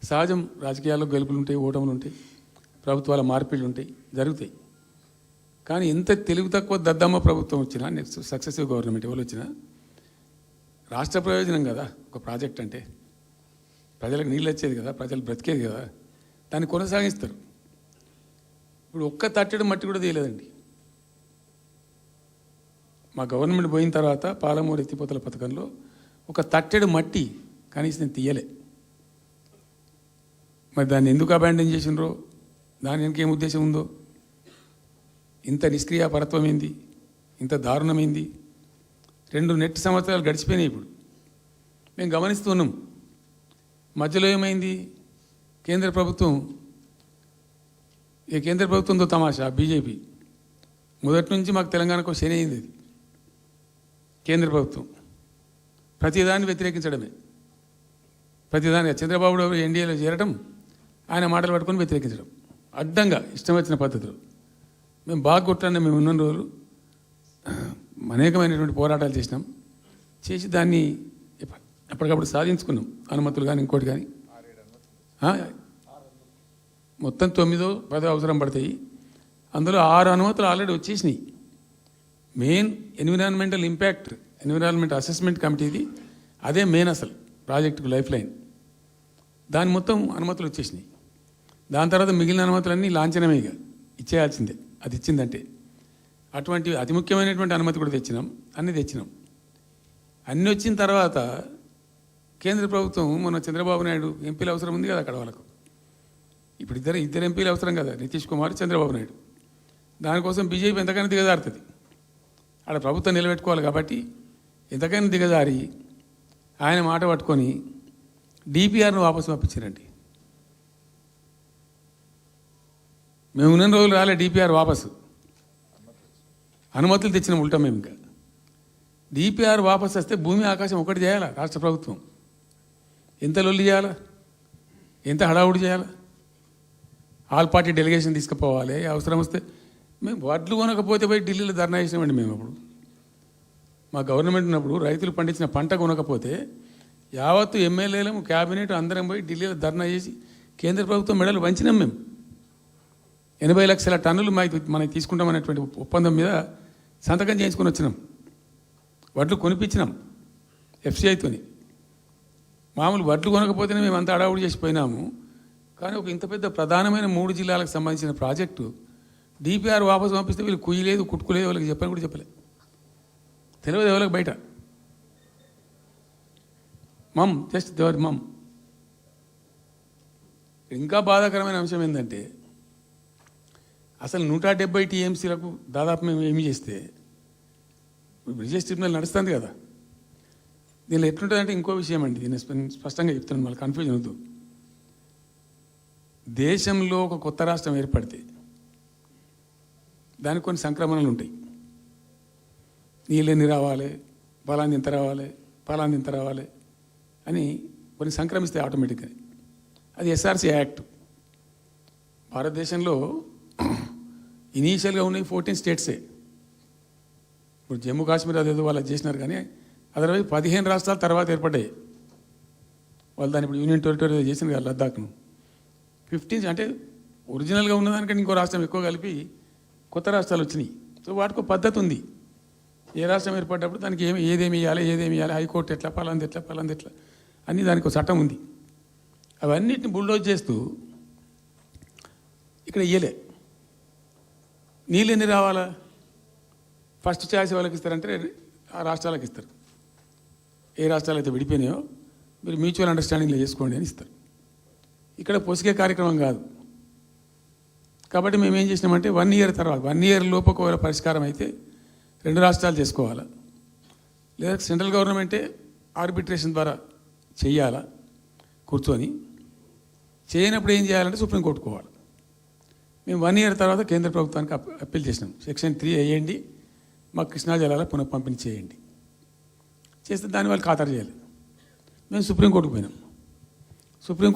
సహజం, రాజకీయాల్లో గెలుపులు ఉంటాయి, ఓటములు ఉంటాయి, ప్రభుత్వాల మార్పిళ్ళు ఉంటాయి, జరుగుతాయి. కానీ ఎంత తెలుగు తక్కువ దద్దమ్మ ప్రభుత్వం వచ్చినా, నెక్స్ట్ సక్సెసివ్ గవర్నమెంట్ ఎవరు వచ్చినా రాష్ట్ర ప్రయోజనం కదా ఒక ప్రాజెక్ట్ అంటే. ప్రజలకు నీళ్ళు వచ్చేది కదా, ప్రజలు బ్రతికేది కదా, దాన్ని కొనసాగిస్తారు. ఇప్పుడు ఒక్క తట్టెడు మట్టి కూడా తీయలేదండి. మా గవర్నమెంట్ పోయిన తర్వాత పాలమూరు ఎత్తిపోతల పథకంలో ఒక తట్టెడు మట్టి కనీసం నేను తీయలే. మరి దాన్ని ఎందుకు అబాండన్ చేసినరో, దాని వెనక ఏం ఉద్దేశం ఉందో, ఇంత నిష్క్రియాపరత్వం ఏంది, ఇంత దారుణమైంది. 2 నెట్ సంవత్సరాలు గడిచిపోయినాయి. ఇప్పుడు మేము గమనిస్తున్నాం. మధ్యలో ఏమైంది, కేంద్ర ప్రభుత్వంతో తమాషా. బీజేపీ మొదటి నుంచి మాకు తెలంగాణకు శని అయింది. అది కేంద్ర ప్రభుత్వం ప్రతిదాన్ని వ్యతిరేకించడమే. ప్రతిదాని చంద్రబాబు ఎన్డీఏలో చేరడం, ఆయన మాటలు పట్టుకొని వ్యతిరేకించడం, అడ్డంగా ఇష్టం వచ్చిన పద్ధతిలో. మేము బాగా కొట్టాను. మేము ఉన్న రోజులు అనేకమైనటువంటి పోరాటాలు చేసి దాన్ని ఎప్పటికప్పుడు సాధించుకున్నాం. అనుమతులు కానీ ఇంకోటి కానీ మొత్తం 9-10 అవసరం పడతాయి. అందులో 6 అనుమతులు ఆల్రెడీ వచ్చేసినాయి. మెయిన్ ఎన్విరాన్మెంట్ అసెస్మెంట్ కమిటీది అదే మెయిన్ అసలు ప్రాజెక్టుకు లైఫ్ లైన్. దాని మొత్తం అనుమతులు వచ్చేసినాయి. దాని తర్వాత మిగిలిన అనుమతులన్నీ లాంఛనమే, ఇక ఇచ్చేయాల్సిందే. అది ఇచ్చిందంటే అటువంటి అతి ముఖ్యమైనటువంటి అనుమతి కూడా తెచ్చినాం. అన్నీ వచ్చిన తర్వాత కేంద్ర ప్రభుత్వం మొన్న చంద్రబాబు నాయుడు ఎంపీలు అవసరం ఉంది కదా అక్కడ వాళ్ళకు. ఇప్పుడు ఇద్దరు ఎంపీలు అవసరం కదా, నితీష్ కుమార్, చంద్రబాబు నాయుడు. దానికోసం బీజేపీ ఎంతకైనా దిగజారుతుంది. ఆడ ప్రభుత్వం నిలబెట్టుకోవాలి కాబట్టి ఎంతకైనా దిగజారి ఆయన మాట పట్టుకొని డిపిఆర్ను వాపసు పంపించారండి. మేము ఉన్న రోజులు రాలే డిపిఆర్ వాపసు. అనుమతులు తెచ్చిన ఉల్టా మేము. ఇంకా డిపిఆర్ వాపసు వస్తే భూమి ఆకాశం ఒకటి చేయాలా రాష్ట్ర ప్రభుత్వం. ఎంత లొల్లి చేయాలా, ఎంత హడావుడి చేయాలా, ఆల్ పార్టీ డెలిగేషన్ తీసుకుపోవాలి. అవసరం వస్తే మేము వడ్లు కొనకపోతే పోయి ఢిల్లీలో ధర్నా చేసినామండి. మేము అప్పుడు మా గవర్నమెంట్ ఉన్నప్పుడు రైతులు పండించిన పంట కొనకపోతే యావత్తు ఎమ్మెల్యేలు, క్యాబినెట్ అందరం పోయి ఢిల్లీలో ధర్నా చేసి కేంద్ర ప్రభుత్వం మెడలు వంచినాం. మేము 80 లక్షల టన్నులు మనకి తీసుకుంటామనేటువంటి ఒప్పందం మీద సంతకం చేయించుకొని వచ్చినాం. వడ్లు కొనిపించినాం ఎఫ్సిఐతోని. మామూలు వడ్లు కొనకపోతేనే మేము అంత అడావుడు చేసిపోయినాము. కానీ ఒక ఇంత పెద్ద ప్రధానమైన 3 జిల్లాలకు సంబంధించిన ప్రాజెక్టు డిపిఆర్ వాపసు పంపిస్తే వీళ్ళు కుయ్యలేదు, కుట్టుకోలేదు, వాళ్ళకి చెప్పని కూడా చెప్పలేదు. తెలియదు ఎవరికి బయట. జస్ట్ దేవర్ మమ్. ఇంకా బాధాకరమైన అంశం ఏంటంటే అసలు 170 టీఎంసీలకు దాదాపు మేము ఏమి చేస్తే బ్రిజెస్ ట్రిబ్యునల్ నడుస్తుంది కదా. దీనిలో ఎట్లుంటుందంటే ఇంకో విషయం అండి, దీన్ని స్పష్టంగా చెప్తున్నాను, మళ్ళీ కన్ఫ్యూజన్ వద్దు. దేశంలో ఒక కొత్త రాష్ట్రం ఏర్పడితే దానికి కొన్ని సంక్రమణలు ఉంటాయి. నీళ్ళెన్ని రావాలి, ఫలాన్ని ఇంత రావాలి అని కొన్ని సంక్రమిస్తాయి ఆటోమేటిక్గా. అది ఎస్ఆర్సీ యాక్ట్. భారతదేశంలో ఇనీషియల్గా ఉన్నాయి 14 స్టేట్సే. ఇప్పుడు జమ్మూ కాశ్మీర్ అదేదో వాళ్ళు చేసినారు, కానీ అదర్వైజ్ 15 రాష్ట్రాల తర్వాత ఏర్పడ్డాయి. వాళ్ళు దాన్ని ఇప్పుడు యూనియన్ టెరిటరీ చేసిన కదా లద్దాఖ్ను. 15 అంటే ఒరిజినల్గా ఉన్నదానికంటే ఇంకో రాష్ట్రం ఎక్కువ కలిపి కొత్త రాష్ట్రాలు వచ్చినాయి. సో వాటికి ఒక పద్ధతి ఉంది. ఏ రాష్ట్రం ఏర్పడ్డప్పుడు దానికి ఏదేమి ఇవ్వాలి, హైకోర్టు ఎట్లా, పలాంది ఎట్లా అన్నీ దానికి ఒక చట్టం ఉంది. అవన్నిటిని బుల్డోజ్ చేస్తూ ఇక్కడ ఇయ్యలే. నీళ్ళు ఎన్ని రావాలా, ఫస్ట్ ఛాయిస్ వాళ్ళకి ఇస్తారంటే ఆ రాష్ట్రాలకు ఇస్తారు. ఏ రాష్ట్రాలు అయితే విడిపోయినాయో మీరు మ్యూచువల్ అండర్స్టాండింగ్లో చేసుకోండి అని ఇస్తారు. ఇక్కడ పొసిగే కార్యక్రమం కాదు. కాబట్టి మేము ఏం చేసినామంటే 1 ఇయర్ తర్వాత 1 ఇయర్ లోపు ఒకవేళ పరిష్కారం అయితే 2 రాష్ట్రాలు చేసుకోవాలా, లేదా సెంట్రల్ గవర్నమెంటే ఆర్బిట్రేషన్ ద్వారా చెయ్యాలా కూర్చొని. చేయనప్పుడు ఏం చేయాలంటే సుప్రీంకోర్టు పోవాలి. మేము 1 ఇయర్ తర్వాత కేంద్ర ప్రభుత్వానికి అప్పీల్ చేసినాం. సెక్షన్ 3 వేయండి, మాకు కృష్ణా జలాల పునః పంపిణీ చేయండి. చేస్తే దాని వాళ్ళు ఖాతరు చేయాలి. మేము సుప్రీంకోర్టుకు పోయినాం. సుప్రీంకోర్టు